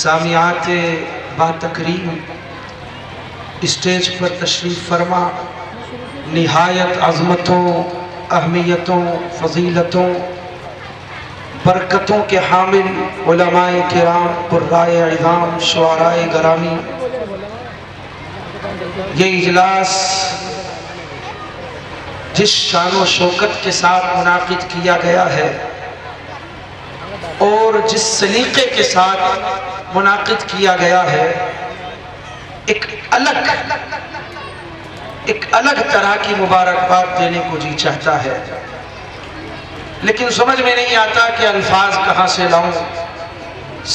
سامعات با تکریم، اسٹیج پر تشریف فرما نہایت عظمتوں، اہمیتوں، فضیلتوں، برکتوں کے حامل علماء کرام، قرائے اعظام، شعراء گرامی، یہ اجلاس جس شان و شوکت کے ساتھ منعقد کیا گیا ہے اور جس سلیقے کے ساتھ منعقد کیا گیا ہے، ایک الگ طرح کی مبارکباد دینے کو جی چاہتا ہے، لیکن سمجھ میں نہیں آتا کہ الفاظ کہاں سے لاؤں۔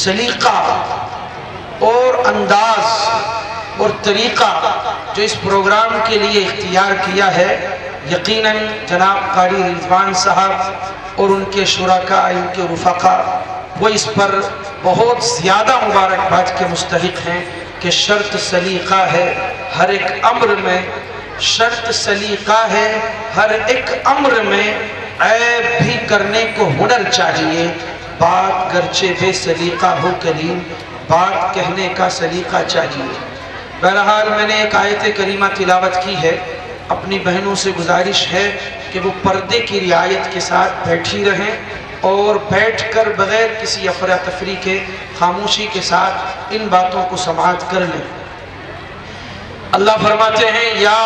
سلیقہ اور انداز اور طریقہ جو اس پروگرام کے لیے اختیار کیا ہے، یقیناً جناب قاری رضوان صاحب اور ان کے شرکاء، ان کے رفقاء، وہ اس پر بہت زیادہ مبارکباد کے مستحق ہیں کہ شرط سلیقہ ہے ہر ایک امر میں، شرط سلیقہ ہے ہر ایک امر میں، عیب بھی کرنے کو ہنر چاہیے، بات گرچہ بے سلیقہ ہو کلیم، بات کہنے کا سلیقہ چاہیے۔ بہرحال میں نے ایک آیت کریمہ تلاوت کی ہے، اپنی بہنوں سے گزارش ہے کہ وہ پردے کی رعایت کے ساتھ بیٹھی رہیں اور بیٹھ کر بغیر کسی افراتفری کے خاموشی کے ساتھ ان باتوں کو سماعت کر لیں۔ اللہ فرماتے ہیں یا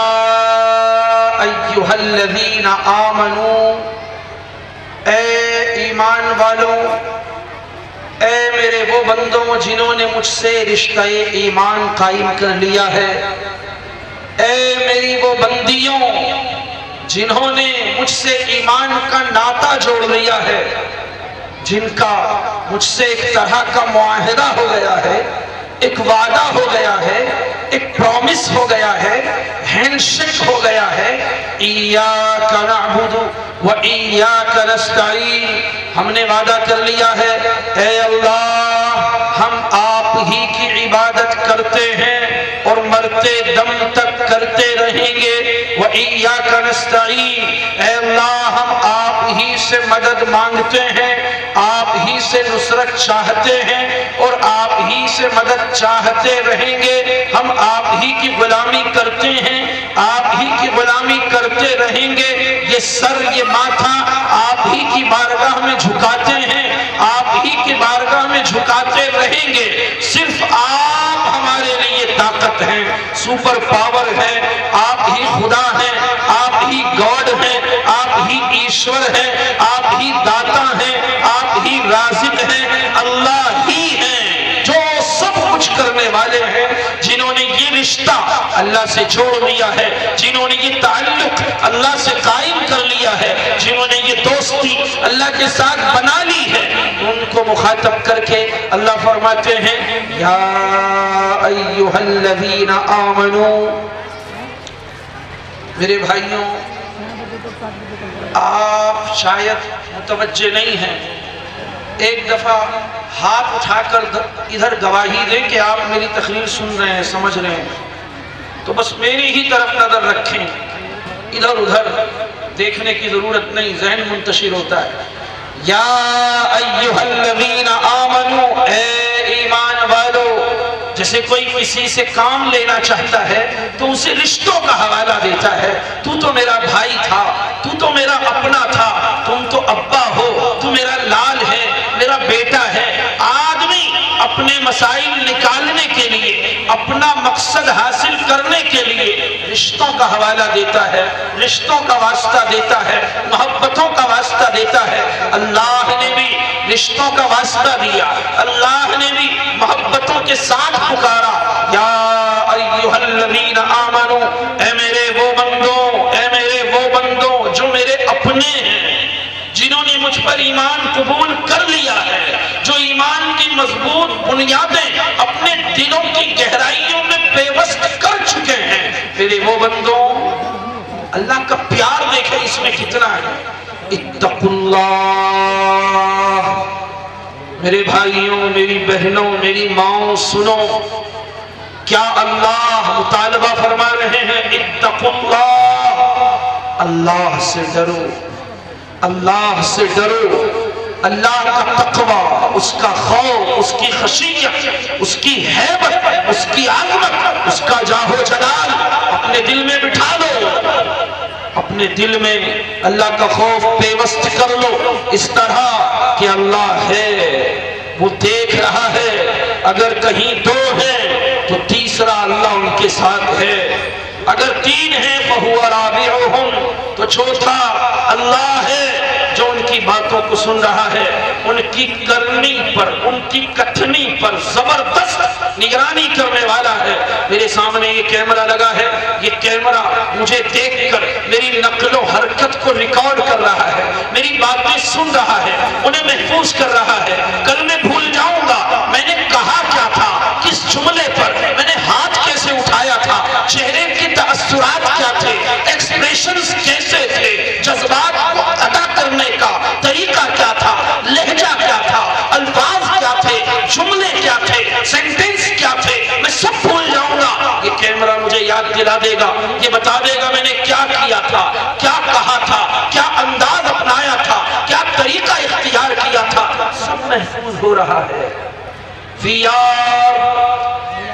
ایھا الذین آمنوا، اے ایمان والوں، اے میرے وہ بندوں جنہوں نے مجھ سے رشتہ ایمان قائم کر لیا ہے، اے میری وہ بندیوں جنہوں نے مجھ سے ایمان کا ناطہ جوڑ لیا ہے، جن کا مجھ سے ایک طرح کا معاہدہ ہو گیا ہے، ایک وعدہ ہو گیا ہے، ایک پرومس ہو گیا ہے، ہینڈ شیک ہو گیا ہے۔ ایاک نعبد و ایاک نستعین، ہم نے وعدہ کر لیا ہے اے اللہ ہم آپ ہی کی عبادت کرتے ہیں اور مرتے دم تک کرتے رہیں گے، وَإِيَّاكَ نَسْتَعِينُ، اے اللہ ہم آپ ہی سے مدد مانگتے ہیں، آپ ہی سے نصرت چاہتے ہیں اور آپ ہی سے مدد چاہتے رہیں گے، ہم آپ ہی کی غلامی کرتے ہیں، آپ ہی کی غلامی کرتے رہیں گے، یہ سر یہ ماتھا آپ ہی کی بارگاہ میں جھکاتے ہیں، آپ ہی کی بارگاہ میں جھکاتے رہیں گے، صرف آپ ہمارے لیے طاقت ہیں، سپر پاور ہے، آپ ہی خدا ہیں، آپ ہی گاڈ ہیں، آپ ہی ایشور ہیں، آپ ہی داتا ہیں، آپ ہی رازق ہیں، اللہ ہی ہیں جو سب کچھ کرنے والے ہیں، جنہوں نے یہ رشتہ اللہ سے جوڑ لیا ہے، جنہوں نے یہ تعلق اللہ سے قائم کر لیا ہے، جنہوں نے یہ دوستی اللہ کے ساتھ بنا لی ہے، ان کو مخاطب کر کے اللہ فرماتے ہیں یا ایھا الذین آمنوا، میرے بھائیوں آپ شاید متوجہ نہیں ہیں، ایک دفعہ ہاتھ اٹھا کر ادھر گواہی دیں کہ آپ میری تقریر سن رہے ہیں، سمجھ رہے ہیں، تو بس میری ہی طرف نظر رکھیں، ادھر ادھر دیکھنے کی ضرورت نہیں، ذہن منتشر ہوتا ہے۔ یا ایھا الذین آمنوا، اے ایمان والو، جیسے کوئی کسی سے کام لینا چاہتا ہے تو اسے رشتوں کا حوالہ دیتا ہے، تو میرا بھائی تھا، تو میرا اپنا تھا، تم تو ابا ہو، تو میرا لال ہے، میرا بیٹا ہے۔ آدمی اپنے مسائل نکالنے کے لیے، اپنا مقصد حاصل کرنے کے لیے رشتوں کا حوالہ دیتا ہے، رشتوں کا واسطہ دیتا ہے، محبتوں کا واسطہ دیتا ہے۔ اللہ نے بھی رشتوں کا واسطہ دیا، اللہ نے بھی محبتوں کے ساتھ پکارا یا ایھا الذین آمنوا، اے میرے وہ بندوں، اے میرے وہ بندوں جو میرے اپنے ہیں، جنہوں نے مجھ پر ایمان قبول کر لیا ہے، جو ایمان کی مضبوط بنیادیں اپنے دلوں کی گہرائیوں میں پیوست کر چکے ہیں، میرے وہ بندوں، اللہ کا پیار دیکھیں اس میں کتنا ہے۔ اتقوا اللہ، میرے بھائیوں، میری بہنوں، میری ماؤں سنو، کیا اللہ مطالبہ فرما رہے ہیں اتقوا اللہ، اللہ سے ڈرو، اللہ سے ڈرو، اللہ کا تقوی، اس کا خوف، اس کی خشیت، اس کی ہیبت، اس کی عظمت، اس کا جاہ و جلال اپنے دل میں بٹھا لو، اپنے دل میں اللہ کا خوف پیوست کر لو، اس طرح کہ اللہ ہے، وہ دیکھ رہا ہے، اگر کہیں دو ہیں تو تیسرا اللہ ان کے ساتھ ہے، اگر تین ہیں فَهُوَ رَابِعُهُمْ تو چوتھا اللہ ہے جو ان کی باتوں کو سن رہا ہے، ان کی کرنی پر، ان کی کتھنی پر زبردست نگرانی کرنے والا ہے۔ میرے سامنے یہ کیمرہ لگا ہے، یہ کیمرہ مجھے دیکھ کر میری نقل و حرکت کو ریکارڈ کر رہا ہے، میری باتیں سن رہا ہے، انہیں محفوظ کر رہا ہے۔ کل میں بھول جاؤں گا میں نے کہا کیا تھا، کس جملے پر میں نے ہاتھ کیسے اٹھایا تھا، چہرے کے تاثرات کیا تھے، ایکسپریشنز کیسے تھے، جذبات کو ادا کرنے کا طریقہ کیا تھا، لہجہ کیا تھا، الفاظ کیا تھے، جملے کیا تھے، سینٹنس کیا تھے، میں سب بھول جاؤں گا۔ یہ کیمرہ مجھے یاد دلا دے گا، یہ بتا دے گا میں نے کیا کیا تھا، کیا کہا تھا، کیا انداز اپنایا تھا، کیا طریقہ اختیار کیا تھا، سب محفوظ ہو رہا ہے۔ We are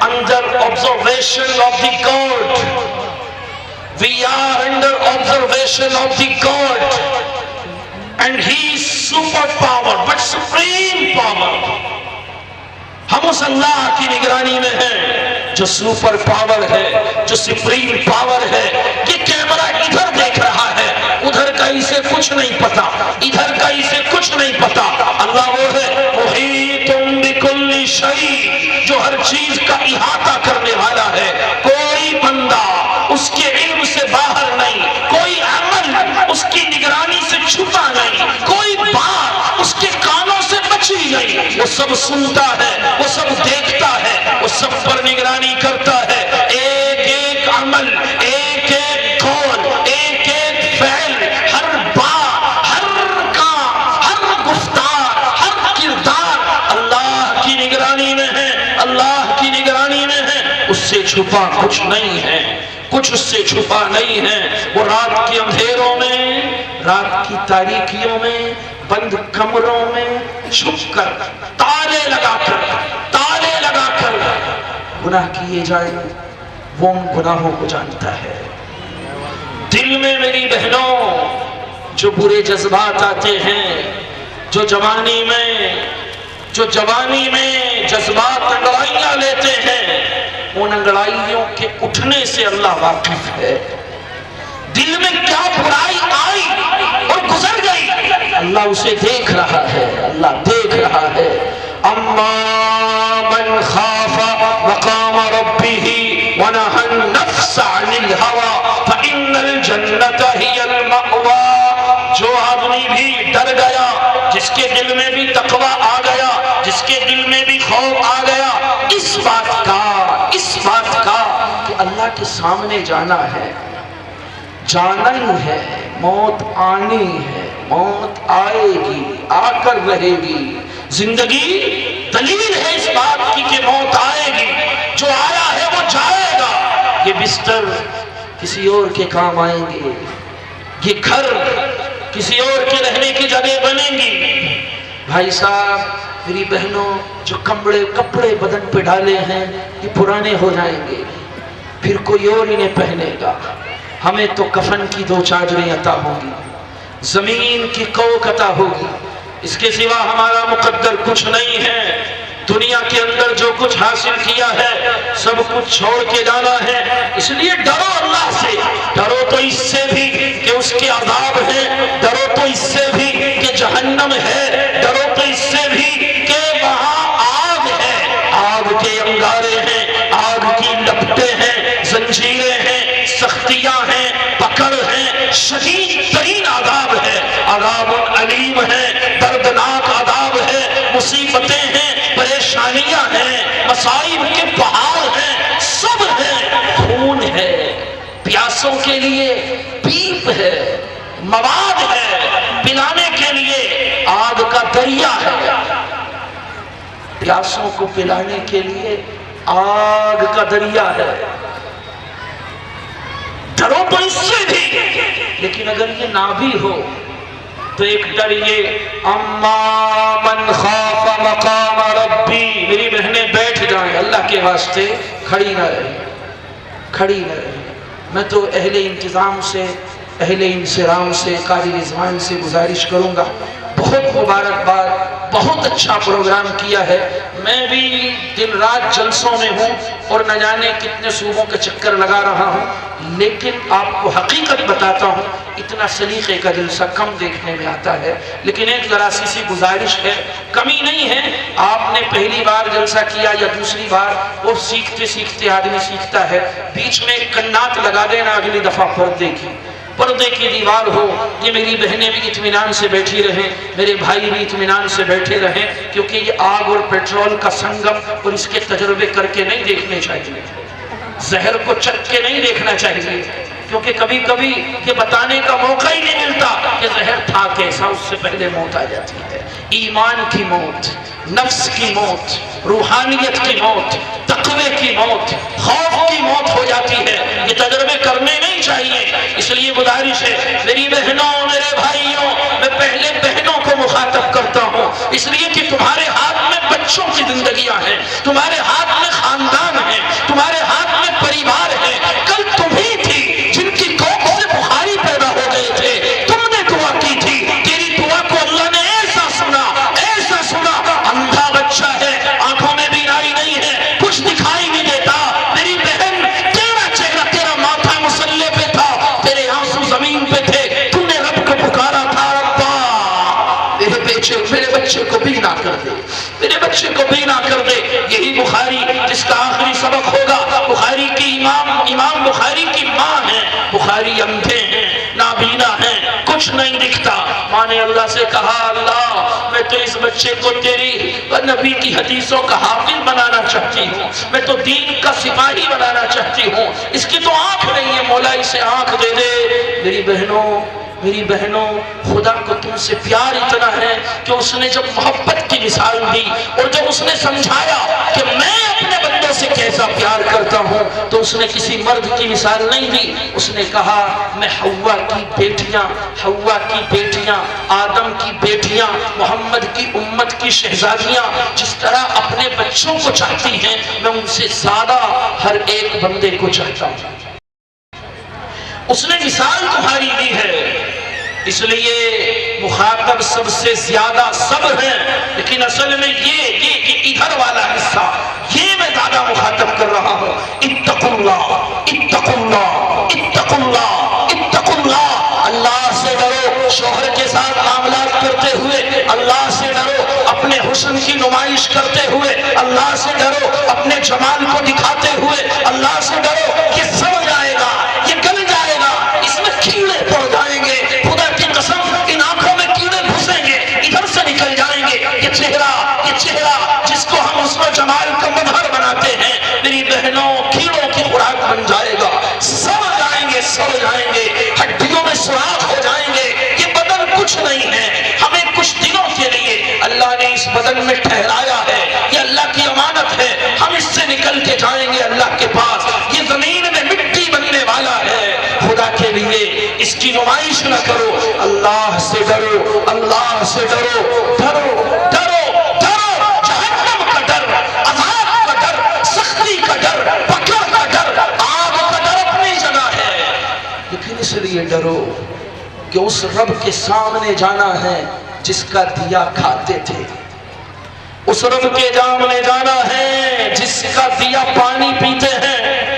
under observation of the God. We are under observation of the God. And He is super power, but supreme power. ہم اس اللہ کی نگرانی میں ہیں جو سپر پاور ہے، جو سپریم پاور ہے۔ یہ کیمرہ ادھر دیکھ رہا ہے، ادھر کا اسے کچھ نہیں پتا، ادھر کا اسے کچھ نہیں پتا۔ اللہ وہ ہے محیط بکل شیء، جو ہر چیز کا احاطہ کرنے والا ہے۔ کوئی بندہ اس کے علم سے باہر نہیں، کوئی عمل اس کی نگرانی سے چھپا نہیں، کوئی بات اس کے کانوں سے بچی نہیں۔ وہ سب سنتا ہے، وہ سب دیکھتا ہے، وہ سب پر نگرانی کرتا ہے۔ ایک ایک عمل، ایک ایک قول، ایک ایک فعل، ہر بات، ہر کام، ہر گفتار، ہر کردار اللہ کی نگرانی میں ہے، اللہ کی نگرانی میں ہے۔ اس سے چھپا کچھ نہیں ہے، کچھ اس سے چھپا نہیں ہے۔ وہ رات کے اندھیروں میں، رات کی تاریکیوں میں، بند کمروں میں چھپ کر، تالے لگا کر گناہ کیے جائیں، وہ ان گناہوں کو جانتا ہے۔ دل میں میری بہنوں جو برے جذبات آتے ہیں، جو جوانی میں جذبات انگڑائیاں لیتے ہیں، ان انگڑائیوں کے اٹھنے سے اللہ واقف ہے۔ دل میں کیا برائی آئی اور گزر گئی، اللہ اسے دیکھ رہا ہے، اللہ دیکھ رہا ہے۔ اما من خاف مقام ربه ونهى النفس عن الهوى فإن الجنة هي المأوى۔ جو آدمی بھی ڈر گیا، جس کے دل میں بھی تقوی آ گیا، جس کے دل میں بھی خوف آ گیا، اس بات کا کہ اللہ کے سامنے جانا ہے، جانا ہی ہے، موت آنی ہے، موت آئے گی، آ کر رہے گی۔ زندگی دلیل ہے اس بات کی کہ موت آئے گی، جو آیا ہے وہ جائے گا۔ یہ بستر کسی اور کے کام آئیں گے، یہ گھر کسی اور کے رہنے کی جگہ بنیں گی۔ بھائی صاحب، میری بہنوں، جو کپڑے بدن پہ ڈالے ہیں یہ پرانے ہو جائیں گے، پھر کوئی اور انہیں پہنے گا۔ ہمیں تو کفن کی 2 چادریں عطا ہوں گی، زمین کی کوک عطا ہوگی، اس کے سوا ہمارا مقدر کچھ نہیں ہے۔ دنیا کے اندر جو کچھ حاصل کیا ہے سب کچھ چھوڑ کے جانا ہے، اس لیے ڈرو اللہ سے، ڈرو تو اس سے بھی کہ اس کے عذاب ہے، ڈرو تو اس سے بھی کہ جہنم ہے، ڈرو تو اس سے بھی کہ وہاں آگ ہے، آگ کے انگارے ہیں، آگ کی لپٹیں ہیں، زنجیریں ہیں، سختیاں ہیں، پکڑ ہے، شدید ترین عذاب ہے، عذاب علیم ہے، دردناک عذاب ہے، مصیبتیں ہیں، پریشانیاں ہیں، مصائب کے پہاڑ ہیں، سب ہیں، خون ہے، پیاسوں کے لیے پیپ ہے، مواد ہے، پلانے کے لیے آگ کا دریا ہے، پیاسوں کو پلانے کے لیے آگ کا دریا ہے۔ ڈرو تو اس سے بھی، لیکن اگر یہ نہ بھی ہو تو ایک ڈر یہ، اما من خاف مقام رب بھی میری بہنیں بیٹھ جائیں، اللہ کے واسطے کھڑی نہ رہیں، کھڑی نہ رہیں۔ میں تو اہل انتظام سے، اہل انصرام سے، قاری رضوان سے گزارش کروں گا، بہت مبارکباد، بہت اچھا پروگرام کیا ہے۔ میں بھی دن رات جلسوں میں ہوں اور نہ جانے کتنے صوبوں کا چکر لگا رہا ہوں، لیکن آپ کو حقیقت بتاتا ہوں اتنا سلیقے کا جلسہ کم دیکھنے میں آتا ہے۔ لیکن ایک ذرا سی گزارش ہے، کمی نہیں ہے، آپ نے پہلی بار جلسہ کیا یا دوسری بار، اور سیکھتے سیکھتے آدمی سیکھتا ہے، بیچ میں کنات لگا دینا اگلی دفعہ پردے کی دیوار ہو۔ یہ میری بہنیں بھی اطمینان سے بیٹھی رہیں، میرے بھائی بھی اطمینان سے بیٹھے رہیں، کیونکہ یہ آگ اور پیٹرول کا سنگم اور اس کے تجربے کر کے نہیں دیکھنے چاہیے، زہر کو چکھ کے نہیں دیکھنا چاہیے، کیونکہ کبھی کبھی یہ بتانے کا موقع ہی نہیں ملتا کہ زہر تھا کیسا، اس سے پہلے موت آ جاتی ہے۔ ایمان کی موت، نفس کی موت، روحانیت کی موت، تقوی کی موت، خوف کی موت ہو جاتی ہے، یہ تجربے کرنے نہیں چاہیے۔ اس لیے گزارش ہے میری بہنوں، میرے بھائیوں، میں پہلے بہنوں کو مخاطب کرتا ہوں، اس لیے کہ تمہارے ہاتھ میں بچوں کی زندگیاں ہیں، تمہارے ہاتھ میں خاندان ہیں، تمہارے ہاتھ میں پریوار ہے۔ کل تم ہی تھی جن کی کوکھ سے بخاری پیدا ہو گئے تھے، تم نے دعا کی تھی، تیری دعا کو اللہ نے ایسا سنا، ایسا سنا۔ اندھا بچہ ہے، آنکھوں میں بینائی نہیں ہے، کچھ دکھائی نہیں دیتا، میری بہن تیرا چہرہ، تیرا ماتھا مسلح پہ تھا، تیرے آنسو زمین پہ تھے، تم نے رب کو پکارا تھا، ربا میرے بچے کو بینا کر دے، میرے بچے کو بینا کر دے۔ یہی بخاری جس کا آخری سبق ہوگا، بخاری کی امام بخاری کی ماں ہے، بخاری اندھے ہیں، نابینا ہیں، کچھ نہیں دکھتا۔ ماں نے اللہ سے کہا، اللہ میں تو اس بچے کو تیری نبی کی حدیثوں کا حافظ بنانا چاہتی ہوں، میں تو دین کا سپاہی بنانا چاہتی ہوں، اس کی تو آنکھ نہیں ہے، مولا اسے آنکھ دے دے۔ میری بہنوں، خدا کو تم سے پیار اتنا ہے کہ اس نے جب محبت کی مثال دی اور جب اس نے سمجھایا کہ میں اپنے بندوں سے کیسا پیار کرتا ہوں، تو اس نے کسی مرد کی مثال نہیں دی، اس نے کہا میں حوا کی بیٹیاں، آدم کی بیٹیاں، محمد کی امت کی شہزادیاں جس طرح اپنے بچوں کو چاہتی ہیں، میں ان سے زیادہ ہر ایک بندے کو چاہتا ہوں۔ اس نے مثال تمہاری دی ہے، اس لیے مخاطب سب سے زیادہ سب ہیں، لیکن اصل میں یہ ادھر والا حصہ یہ میں زیادہ مخاطب کر رہا ہوں۔ اتقوا اللہ، اتقوا اللہ، اتقوا اللہ، اتقوا اللہ۔ اللہ سے ڈرو، شوہر کے ساتھ معاملات کرتے ہوئے اللہ سے ڈرو، اپنے حسن کی نمائش کرتے ہوئے اللہ سے ڈرو، اپنے جمال کو دکھاتے ہوئے اللہ سے ڈرو۔ یہ سمجھ آئے گا، یہ گل جائے گا، اس میں کیڑے پڑ جائیں گے، خدا کی قسم ان آنکھوں میں کیڑے گھسیں گے، ادھر سے نکل جائیں گے۔ یہ چہرہ جس کو ہم اس میں جمال کا مظہر بناتے ہیں، میری بہنوں کیڑوں کی خوراک بن جائے گا، سڑ جائیں گے، ہڈیوں میں سوراخ ہو جائیں گے۔ یہ بدن کچھ نہیں ہے، ہمیں کچھ دنوں کے لیے اللہ نے اس بدن میں ٹھہرایا ہے، یہ اللہ کی امانت ہے، ہم اس سے نکل کے جائیں گے اللہ کے پاس۔ یہ زمین میں مٹی بننے والا ہے، خدا کے لیے اس کی نمائش نہ کرو، اللہ سے ڈرو، اللہ سے ڈرو، ڈرو ڈرو ڈرو، جہنم کا ڈر، عذاب کا ڈر، سختی کا ڈر، پکڑ کا ڈر، آگ کا ڈر اپنی جگہ ہے، لیکن اس لیے ڈرو کہ اس رب کے سامنے جانا ہے جس کا دیا کھاتے تھے، اس رب کے سامنے جانا ہے جس کا دیا پانی پیتے ہیں،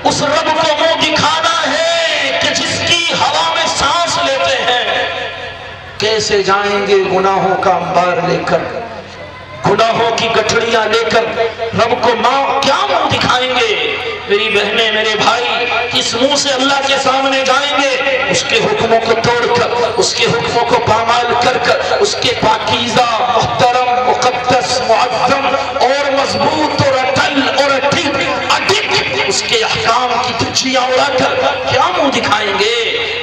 اس رب کو منہ دکھانا ہے کہ جس کی ہوا میں سانس لیتے ہیں۔ کیسے جائیں گے گناہوں کا انبار لے کر، گناہوں کی گٹھڑیاں لے کر رب کو کیا منہ دکھائیں گے؟ میری بہنیں، میرے بھائی، کس منہ سے اللہ کے سامنے جائیں گے؟ اس کے حکموں کو توڑ کر، اس کے حکموں کو پامال کر کر، اس کے پاکیزہ، محترم، مقدس، معظم اور مضبوط اور اٹل اور اٹھک اس کے احکام کی دھجیاں اڑا کر کیا منہ دکھائیں گے؟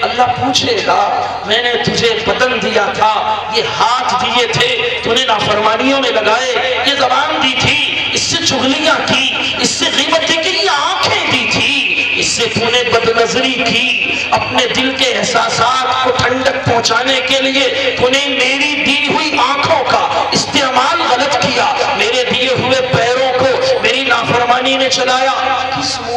اللہ پوچھے گا میں نے تجھے بدن دیا تھا، یہ ہاتھ دیے تھے تو نے نافرمانیوں میں لگائے، یہ زبان دی تھی اس سے چغلیاں کی، اس سے غیبتیں کی، یہ آنکھیں دی تھی اس سے تو نے بدنظری کی، اپنے دل کے احساسات کو ٹھنڈک پہنچانے کے لیے تو نے میری دی ہوئی آنکھوں کا استعمال غلط کیا، میرے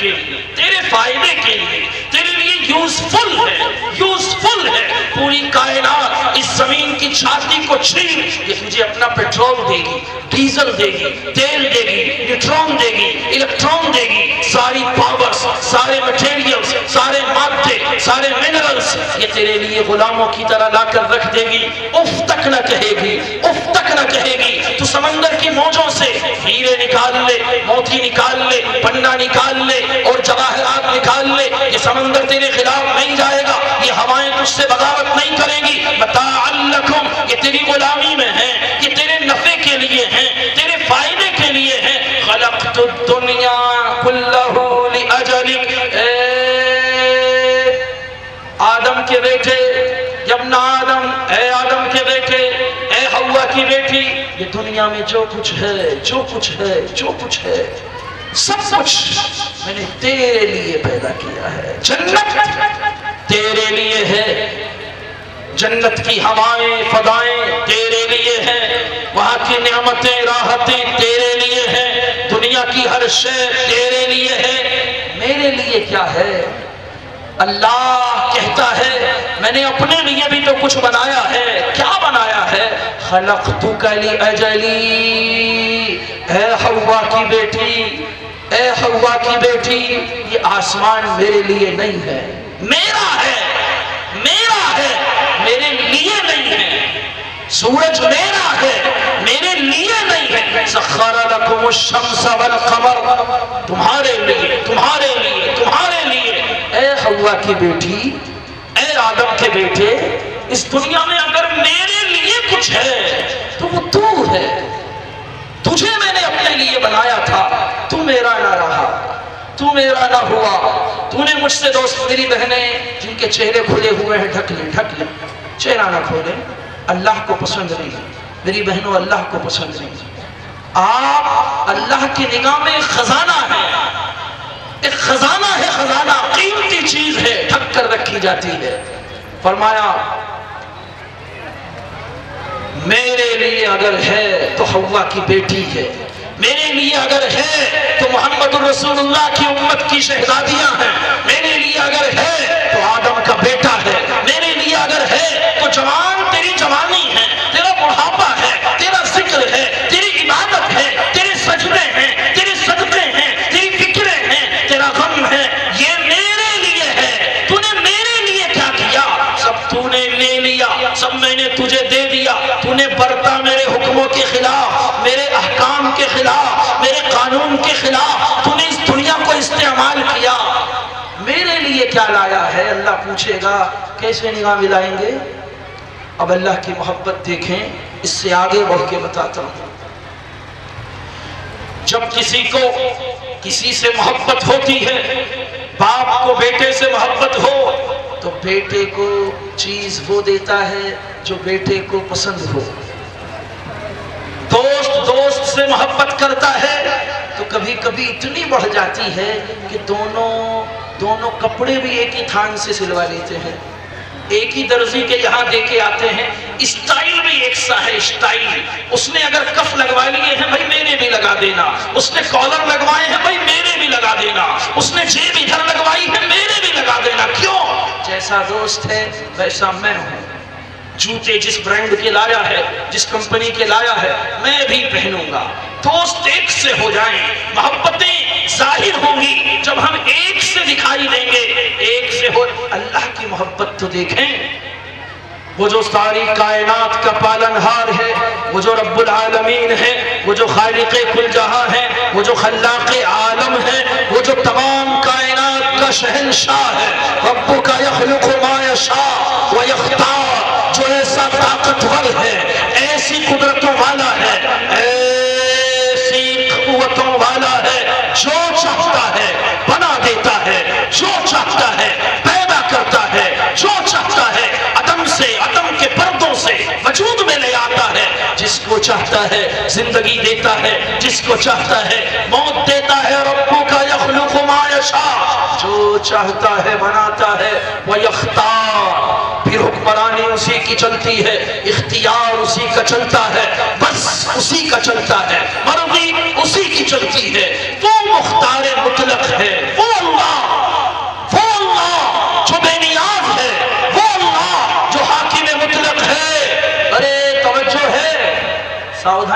کے لیے، تیرے فائدے کے لیے، تیرے لیے یوزفل ہے پوری کائنات اس زمین کی چھاتی کو چھین، یہ تجھے اپنا پیٹرول دے گی، ڈیزل دے گی، تیل دے گی، نیوٹرون دے گی، الیکٹرون دے گی، ساری پاورز، سارے مٹیریلز، سارے مادے، سارے منرلز یہ تیرے لیے غلاموں کی طرح لا کر رکھ دے گی، اف تک نہ کہے گی، اف تک نہ کہے گی۔ تو سمندر کی موجوں سے ہیرے نکال لے، موتی نکال لے، پنہ نکال لے اور جواہرات نکال لے، یہ سمندر تیرے خلاف نہیں جائے گا، یہ ہوائیں تجھ سے بغاوت نہیں کریں گی۔ متاعا لکم، یہ تیری غلامی میں ہیں، یہ تیرے نفع کے لیے ہیں، تیرے فائدے کے لیے ہیں۔ خلقت الدنیا کلہ لأجلک، اے آدم کے بیٹے، ابن آدم، اے آدم کے بیٹے، اے حوا کی بیٹی، یہ دنیا میں جو کچھ ہے، جو کچھ ہے، جو کچھ ہے، سب کچھ میں نے تیرے لیے پیدا کیا ہے۔ جنت تیرے لیے ہے، جنت کی ہوائیں فضائیں تیرے لیے ہیں، وہاں کی نعمتیں راحتیں تیرے لیے ہیں، دنیا کی ہر شے تیرے لیے ہے، میرے لیے کیا ہے؟ اللہ کہتا ہے میں نے اپنے لیے بھی تو کچھ بنایا ہے۔ کیا بنایا ہے؟ خلقتک لأجلی، اے حوا کی بیٹی، اے حوا کی بیٹی، یہ آسمان میرے لیے نہیں ہے، میرا ہے، میرا ہے، میرے لیے نہیں ہے۔ سورج میرا ہے، میرے لیے نہیں ہے۔ سخر لکم الشمس والقمر، تمہارے لیے، تمہارے لیے، تمہارے لیے۔ اے حوا کی بیٹی، اے آدم کے بیٹے، اس دنیا میں اگر میرے لیے کچھ ہے تو وہ تو ہے۔ تجھے میں نے اپنے لیے بنایا تھا، تو میرا نہ رہا، تو میرا نہ ہوا، تو نے مجھ سے دوست، میری بہنیں جن کے چہرے کھلے ہوئے ہیں ڈھک لیں، ڈھک لیں، چہرہ نہ کھولیں، اللہ کو پسند نہیں، میری بہنوں اللہ کو پسند نہیں۔ آپ اللہ کی نگاہ میں ایک خزانہ ہے، ایک خزانہ ہے، خزانہ قیمتی چیز ہے، ڈھک کر رکھی جاتی ہے۔ فرمایا میرے لیے اگر ہے تو حوا کی بیٹی ہے، میرے لیے اگر ہے تو محمد رسول اللہ کی امت کی شہزادیاں ہیں، میرے لیے اگر ہے تو آدم کا بیٹا ہے، میرے لیے اگر ہے تو جوان تیری جوانی ہے، تیرا بڑھاپا ہے، تیرا ذکر ہے، تیری عبادت ہے، تیرے سجدے ہیں، تیرے صدقے ہیں، تیری فکریں ہیں، تیرا غم ہے، یہ میرے لیے ہے۔ تو نے میرے لیے کیا کیا؟ سب تو نے لے لیا، سب میں نے تجھے دے دیا، تو نے برتا میرے حکموں کے خلاف، میرے احکام کے خلاف، میرے قانون کے خلاف، تو نے اس دنیا کو استعمال کیا۔ میرے لیے کیا لایا ہے؟ اللہ پوچھے گا۔ کیسے نگاہ ملائیں گے؟ اب اللہ کی محبت دیکھیں، اس سے آگے بڑھ کے بتاتا ہوں۔ جب کسی کو کسی سے محبت ہوتی ہے، باپ کو بیٹے سے محبت ہو تو بیٹے کو چیز وہ دیتا ہے جو بیٹے کو پسند ہو۔ دوست سے محبت کرتا ہے تو کبھی کبھی اتنی بڑھ جاتی ہے کہ دونوں کپڑے بھی ایک ہی تھان سے سلوا لیتے ہیں، ایک ہی درزی کے یہاں دے کے آتے ہیں، اسٹائل بھی ایک سا ہے، اسٹائل۔ اس نے اگر کف لگوا لیے ہیں بھائی میرے بھی لگا دینا، اس نے کالر لگوائے ہیں بھائی میرے بھی لگا دینا، اس نے جیب ادھر لگوائی ہے میرے بھی لگا دینا۔ کیوں؟ جیسا دوست ہے ویسا میں ہوں، جوتے جس برانڈ کے لایا ہے، جس کمپنی کے لایا ہے، میں بھی پہنوں گا۔ دوست ایک سے ہو جائیں، محبتیں ظاہر ہوں گی جب ہم ایک سے دکھائی دیں گے، ایک سے ہو۔ اللہ کی محبت تو دیکھیں، وہ جو ساری کائنات کا پالنہار ہے، وہ جو رب العالمین ہے، وہ جو خالق کل جہاں ہے، وہ جو خلاق عالم ہے، وہ جو تمام کائنات کا شہنشاہ ہے۔ ربک یخلق ما یشاء و یختار، جو ایسا طاقتور ہے، ایسی قدرتوں والا ہے، ایسی قوتوں والا ہے، جو چاہتا ہے بنا دیتا ہے، جو چاہتا ہے پیدا کرتا ہے، جو چاہتا ہے عدم سے، عدم کے پردوں سے وجود میں لے آتا ہے، جس کو چاہتا ہے زندگی دیتا ہے، جس کو چاہتا ہے موت دیتا ہے۔ ربک یخلق ما یشاء، جو چاہتا ہے بناتا ہے، ویختار، پھر حکمرانی اسی کی چلتی ہے، اختیار اسی کا چلتا ہے، بس اسی کا چلتا ہے، مرضی اسی کی چلتی ہے۔ وہ مختار مطلق ہے، وہ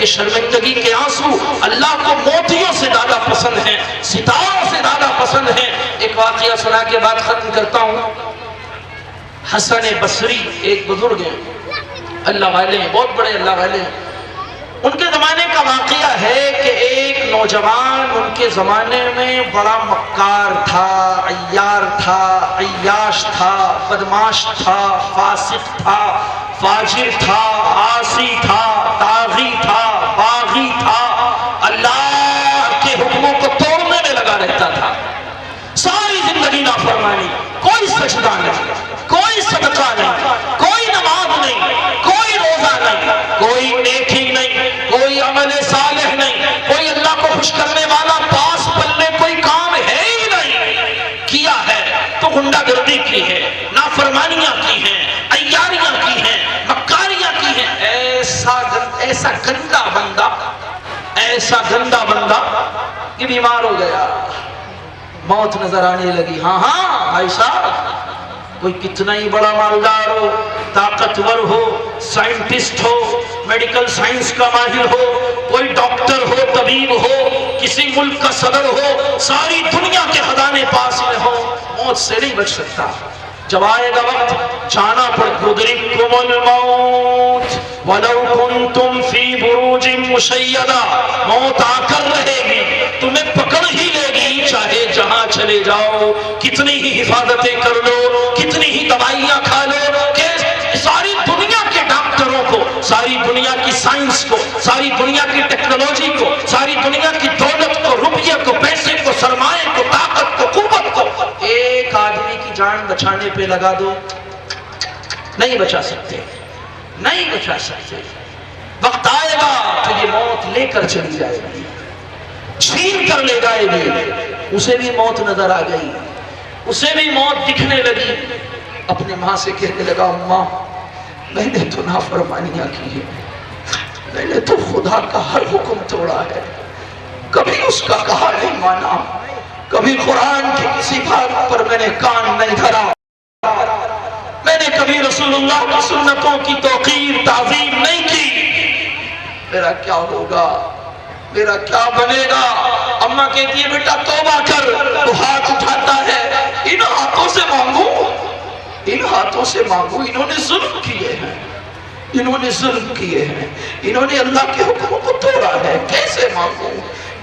یہ شرمندگی کے آنسو اللہ کو موتیوں سے زیادہ پسند ہیں، ستاروں سے زیادہ پسند ہیں۔ ایک واقعہ سنا کے بعد ختم کرتا ہوں۔ حسن بصری ایک بزرگ ہیں، اللہ والے ہیں، بہت بڑے اللہ والے ہیں۔ ان کے زمانے کا واقعہ ہے کہ ایک نوجوان ان کے زمانے میں بڑا مکار تھا، عیار تھا، عیاش تھا، بدماش تھا، فاسق تھا، فاجر تھا، عاصی تھا، طاغی تھا، باغی تھا، اللہ کے حکموں کو توڑنے میں لگا رہتا تھا۔ ساری زندگی نافرمانی، کوئی سجدہ نہیں، کوئی صدقہ نہیں، کوئی نماز نہیں، کوئی روزہ نہیں، کوئی نیکی نہیں، کوئی عمل صالح نہیں، کوئی اللہ کو خوش کرنے والا پاس پلے کوئی کام ہے ہی نہیں۔ کیا ہے تو غنڈہ گردی کی ہے، نافرمانیاں کی ہیں، عیاریاں کی ہیں، مکاریاں کی ہیں۔ ایسا گندا بندہ، ایسا گندا بندہ کہ بیمار ہو گیا، موت نظر آنے لگی۔ ہاں عائشہ، کوئی کتنا ہی بڑا مالدار ہو، طاقتور ہو، سائنٹسٹ ہو، میڈیکل سائنس کا ماہر ہو، کوئی ڈاکٹر ہو، طبیب ہو، کسی ملک کا صدر ہو، ساری دنیا کے خزانے پاس میں ہو، موت سے نہیں بچ سکتا۔ جب آئے گا وقت جانا پڑ یدرککم الموت ولو کنتم فی بروج مشیدہ، موت آ کر رہے گی، تمہیں پکڑ ہی لے گی، چاہے جہاں چلے جاؤ، کتنی ہی حفاظتیں کر لو، کتنی ہی دوائیاں کھا لو، کہ ساری دنیا کے ڈاکٹروں کو، ساری دنیا کی سائنس کو، ساری دنیا کی ٹیکنالوجی کو، ساری دنیا کی دولت کو، روپیے کو، پیسے کو، سرمایہ کو، طاقت کو، قوت کو ایک آدمی کی جان بچانے پہ لگا دو، نہیں بچا سکتے، نہیں بچا سکتے۔ وقت آئے گا تو یہ موت لے کر چلی جائے گی، چھین کر لے جائے گی۔ اسے بھی موت نظر آ گئی، اسے بھی موت دکھنے لگی، اپنے ماں سے کہنے لگا، اماں میں نے تو نافرمانیاں کی ہے، میں نے تو خدا کا ہر حکم توڑا ہے، کبھی اس کا کہا نہیں مانا، کبھی قرآن کی کسی بات پر میں نے کان نہیں دھرا، میں نے کبھی رسول اللہ کی سنتوں کی توقیر تعظیم نہیں کی، میرا کیا ہوگا، میرا کیا بنے گا؟ اماں کہتی ہے بیٹا توبہ کر، وہ ہاتھ اٹھاتا ہے، ان ہاتھوں سے مانگو، ان ہاتھوں سے مانگو، انہوں نے ظلم کیے ہیں، انہوں نے ظلم کیے ہیں، انہوں نے اللہ کے حکموں کو توڑا ہے، کیسے مانگو،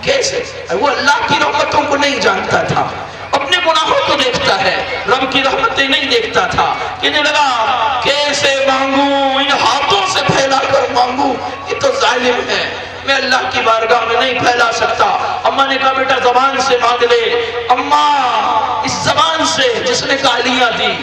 کیسے؟ وہ اللہ کی رحمتوں کو نہیں جانتا تھا، اپنے گناہوں کو دیکھتا ہے، رب کی رحمتیں نہیں دیکھتا تھا، کہنے لگا کیسے مانگوں، ان ہاتھوں سے پھیلا کر مانگوں، یہ تو ظالم ہے، میں اللہ کی بارگاہ میں نہیں پھیلا سکتا۔ اماں نے کہا بیٹا زبان سے مانگ لے۔ اماں اس زبان سے جس نے گالیاں دی،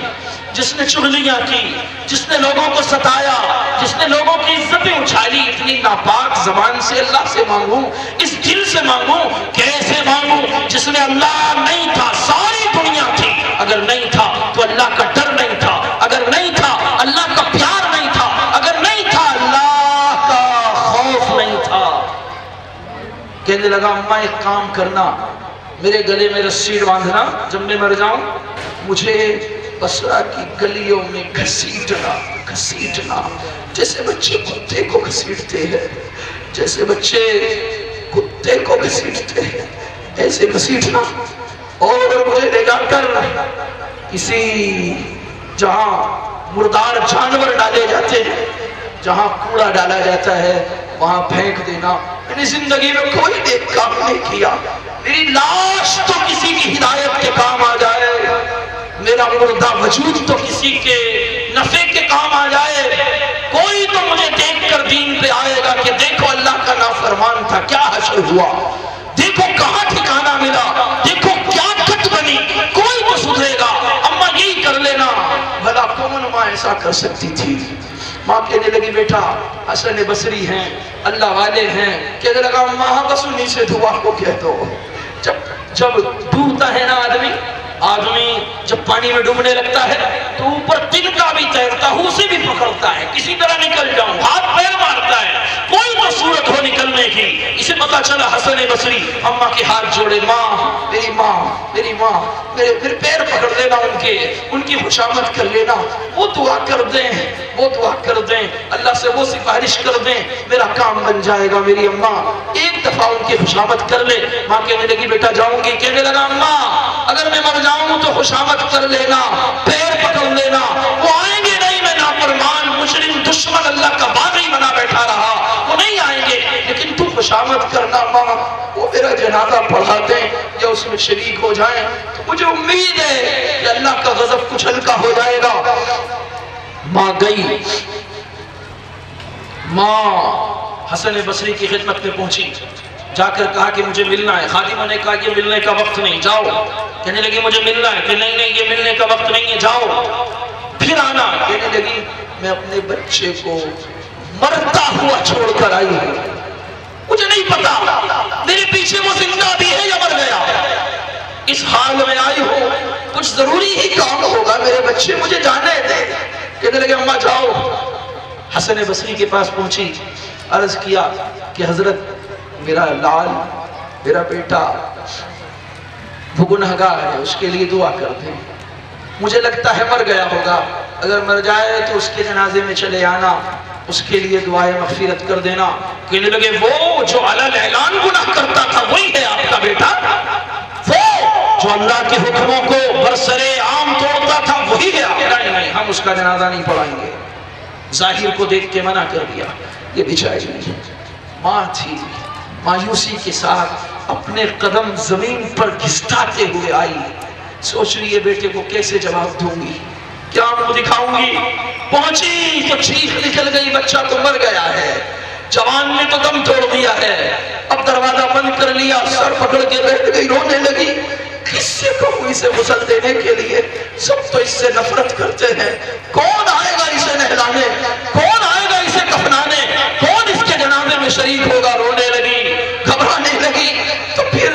جس نے چغلیاں کی، جس نے لوگوں کو ستایا، جس نے لوگوں کی عزتیں اچھالی، اتنی ناپاک زبان سے اللہ سے مانگوں، اس دل سے مانگوں، کیسے مانگوں جس میں اللہ نہیں تھا، ساری دنیا تھی، اگر نہیں تھا تو اللہ کا ڈر نہیں تھا، اگر نہیں تھا اللہ کا پیار نہیں تھا، اگر نہیں تھا اللہ کا خوف نہیں تھا۔ کہنے لگا اماں ایک کام کرنا، میرے گلے میں رسی باندھنا، جب میں مر جاؤں مجھے بصرہ کی گلیوں میں گھسیٹنا، جیسے بچے کتے کو گھسیٹتے ہیں، جیسے بچے کتے کو گھسیٹتے ہیں، ایسے گھسیٹنا، اور مجھے لے جا کر کسی جہاں مردار جانور ڈالے جاتے ہیں، جہاں کوڑا ڈالا جاتا ہے وہاں پھینک دینا۔ میں نے زندگی میں کوئی نیک کام نہیں کیا، میری لاش تو کسی کی ہدایت کے کام آ جائے، میرا مردہ وجود تو کسی کے نفع کے کام آ جائے، کوئی تو مجھے دیکھ کر دین پہ آئے گا کہ دیکھو اللہ کا نافرمان تھا کیا حشر ہوا، دیکھو کہاں ٹھکانہ ملا، دیکھو کیا کٹ بنی، کوئی تو سدھرے گا۔ اماں یہی کر لینا، بھلا کون ماں ایسا کر سکتی تھی؟ ماں کہنے لگی بیٹا حسن بصری ہیں، اللہ والے ہیں، کہنے لگا ماں بس انہی سے دعا کو کہہ دو۔ جب ڈوبتا ہے نا آدمی آدمی جب پانی میں ڈوبنے لگتا ہے تو اوپر تنکا بھی تیرتا ہے، اسے بھی پکڑتا ہے، کسی طرح نکل جاؤں، ہاتھ پیر مارتا ہے، کوئی تو صورت ہو نکلنے کی۔ اسے پتا چلا حسن بصری اماں کے ہاتھ جوڑے، ماں میری ماں میری ماں، میرے پیر پکڑ لینا، ان کی خوشامد کر لینا، وہ دعا کر دیں، وہ دعا کر دیں، اللہ سے وہ سفارش کر دیں، میرا کام بن جائے گا۔ میری اماں ایک دفعہ ان کی خوشامد کر لے۔ ماں کہنے لگی بیٹا جاؤں گی، کہنے لگا اماں اگر میں مر جاؤں تو خوشامد کر لینا، پیر پکڑ لینا، وہ آئیں گے نہیں، میں نافرمان مجرم دشمن اللہ کا باغی بنا بیٹھا رہا، وہ نہیں آئیں گے، لیکن تو خوشامد کرنا ماں، وہ میرا جنازہ پڑھا دیں یا اس میں شریک ہو جائیں، تو مجھے امید ہے کہ اللہ کا غضب کچھ ہلکا ہو جائے گا۔ ماں گئی، ماں حسن بصری کی خدمت میں پہنچی، جا کر کہا کہ مجھے ملنا ہے۔ خادمہ نے کہا کہ ملنے کا وقت نہیں، جاؤ۔ کہنے لگی مجھے ملنا ہے، کہ نہیں یہ ملنے کا وقت نہیں ہے، جاؤ پھر آنا۔ کہنے لگی میں اپنے بچے کو مرتا ہوا چھوڑ کر آئی ہوں، مجھے نہیں پتا میرے پیچھے وہ زندہ بھی ہے یا مر گیا، اس حال میں آئی ہوں، کچھ ضروری ہی کام ہوگا، میرے بچے مجھے جانے دے۔ کہنے لگے اماں جاؤ۔ حسن بصری کے پاس پہنچی، عرض کیا کہ حضرت میرا لال، میرا بیٹا وہ گنہگار ہے، اس کے لیے دعا کر دیں، مجھے لگتا ہے مر گیا ہوگا، اگر مر جائے تو اس کے جنازے میں چلے آنا، اس کے لیے دعائے مغفرت کر دینا۔ کہنے لگے وہ جو علل اعلان گناہ کرتا تھا وہی ہے آپ کا بیٹا، وہ جو اللہ کے حکموں کو برسرے عام توڑتا تھا وہی ہے آپ کا؟ نہیں ہم اس کا جنازہ نہیں پڑھائیں گے۔ ظاہر کو دیکھ کے منع کر دیا، یہ بیچاری نہیں۔ ماں تھی، مایوسی کے ساتھ اپنے قدم زمین پر گھسٹاتے ہوئے آئی، سوچ رہی ہے بیٹے کو کیسے جواب دوں گی، کیا منہ دکھاؤں گی۔ پہنچی تو چیخ نکل گئی، بچہ تو مر گیا ہے، جوان نے تو دم توڑ دیا ہے۔ اب دروازہ بند کر لیا، سر پکڑ کے بیٹھ گئی، رونے لگی۔ کس سے کہوں اسے غسل دینے کے لیے، سب تو اس سے نفرت کرتے ہیں، کون آئے گا اسے نہلانے، کون آئے گا اسے کفنانے، کون اس کے جنازے میں شریک ہوگا۔ رونے لگی، گھبرانے لگی، تو پھر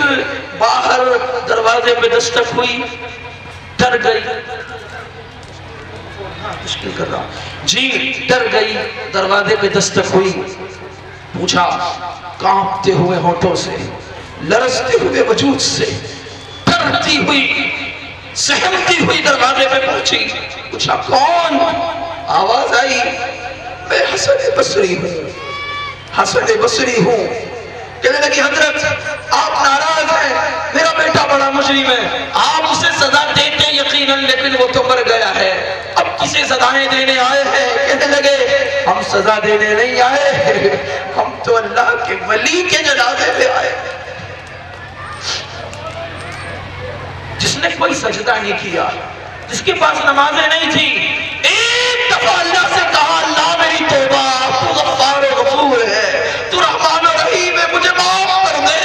باہر دروازے پہ دستک ہوئی، ڈر گئی، مشکل کر رہا جی، ڈر گئی، دروازے پہ دستک ہوئی، پوچھا کانپتے ہوئے ہونٹوں سے، لرزتے ہوئے وجود سے، ڈرتی ہوئی سہمتی ہوئی دروازے پہ پہنچی، پوچھا کون؟ آواز آئی میں حسن بصری ہوں، حسن بصری ہوں۔ کہنے لگی حضرت آپ ناراض ہیں، میرا بیٹا بڑا مجرم ہے، آپ اسے سزا دیتے یقیناً، لیکن وہ تو مر گیا ہے، اب کسے سزائیں دینے آئے ہیں؟ کہنے لگے ہم سزا دینے نہیں آئے، ہم تو اللہ کے ولی کے جنازے پہ آئے، جس نے کوئی سجدہ نہیں کیا، جس کے پاس نمازیں نہیں تھی، ایک دفعہ اللہ سے کہا اللہ میری توبہ، تو غفار و غفور ہے، تو رحمان و رحیم ہے، مجھے معاف کر دے۔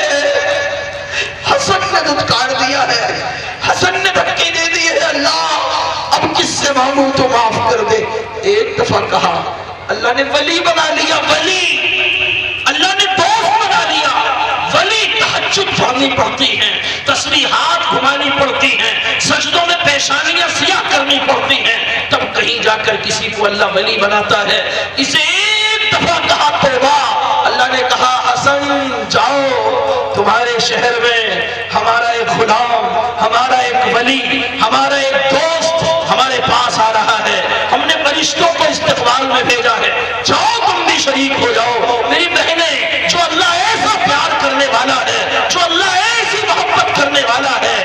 حسن نے دھتکار دیا ہے، حسن نے دھکے دے دیے ہیں، اللہ اب کس سے مانگوں تو معاف کر دے۔ ایک دفعہ کہا، اللہ نے ولی بنا لیا، ولی اللہ نے دوست بنا لیا، ولی تہجد پڑھنی پڑتی ہیں، تسبیحات گھمانی پڑتی ہیں، سجدوں میں پیشانیاں سیاہ کرنی پڑتی ہیں، تب کہیں جا کر کسی کو اللہ ولی بناتا ہے۔ اسے ایک دفعہ کہا توبہ، اللہ نے کہا حسن جاؤ، تمہارے شہر میں ہمارا ایک غلام، ہمارا ایک ولی، ہمارا ایک دوست ہمارے پاس آ رہا ہے، ہم نے فرشتوں کو استقبال میں بھیجا ہے، جاؤ تم بھی شریک ہو جاؤ۔ میری بہنیں، جو اللہ ایسا پیار کرنے والا ہے، جو اللہ ایسی محبت کرنے والا ہے،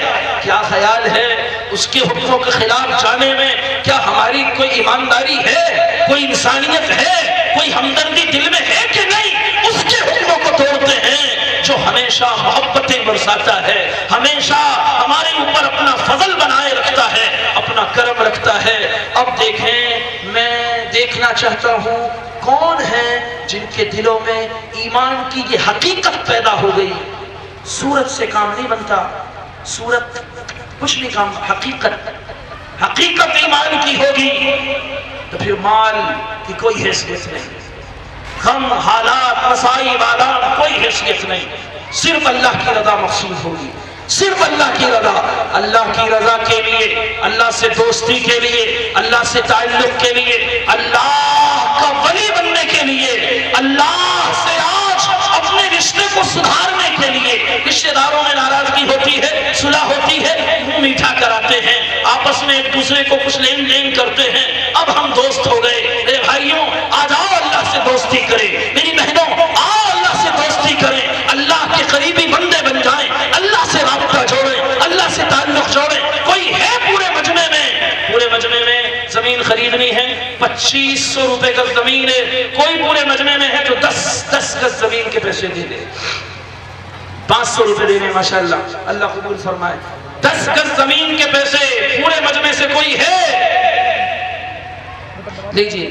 کیا خیال ہے اس کے حکموں کے خلاف جانے میں کیا ہماری کوئی ایمانداری ہے، کوئی انسانیت ہے، کوئی ہمدردی دل میں ہے کہ نہیں؟ اس کے حکموں کو توڑتے ہیں جو ہمیشہ محبتیں برساتا ہے، ہمیشہ ہمارے اوپر اپنا فضل بنائے رکھتا ہے، اپنا کرم رکھتا ہے۔ اب دیکھیں، میں دیکھنا چاہتا ہوں کون ہیں جن کے دلوں میں ایمان کی یہ حقیقت پیدا ہو گئی۔ صورت سے کام نہیں بنتا، صورت کچھ نہیں کام، حقیقت ایمان کی ہوگی تو پھر مال کی کوئی حیثیت نہیں، غم حالات مسائب آلام کوئی حیثیت نہیں، صرف اللہ کی رضا مقصود ہوگی، صرف اللہ کی رضا۔ اللہ کی رضا کے لیے، اللہ سے دوستی کے لیے، اللہ سے تعلق کے لیے، اللہ کا ولی بننے کے لیے، اللہ سے آج اپنے رشتے کو سدھارنے کے لیے۔ رشتے داروں میں ناراضگی ہوتی ہے، صلح ہوتی ہے، منہ میٹھا کراتے ہیں، آپس میں ایک دوسرے کو کچھ لین دین کرتے ہیں، اب ہم دوست ہو گئے۔ میرے بھائیوں آ جاؤ اللہ سے دوستی کریں، میری بہنوں آؤ اللہ سے دوستی کریں، اللہ کے قریبی بندے بن جائیں، اللہ سے رابطہ جوڑیں، اللہ سے تعلق جوڑیں۔ کوئی ہے پورے مجمع میں زمین خریدنی ہے، 2500 روپے گز زمین ہے، کوئی پورے مجمع میں ہے جو 10 گز زمین کے پیسے دے دے؟ 500 روپے دینے ماشاءاللہ، اللہ قبول فرمائے۔ 10 گز زمین کے پیسے پورے مجمع سے کوئی ہے؟ لیجئے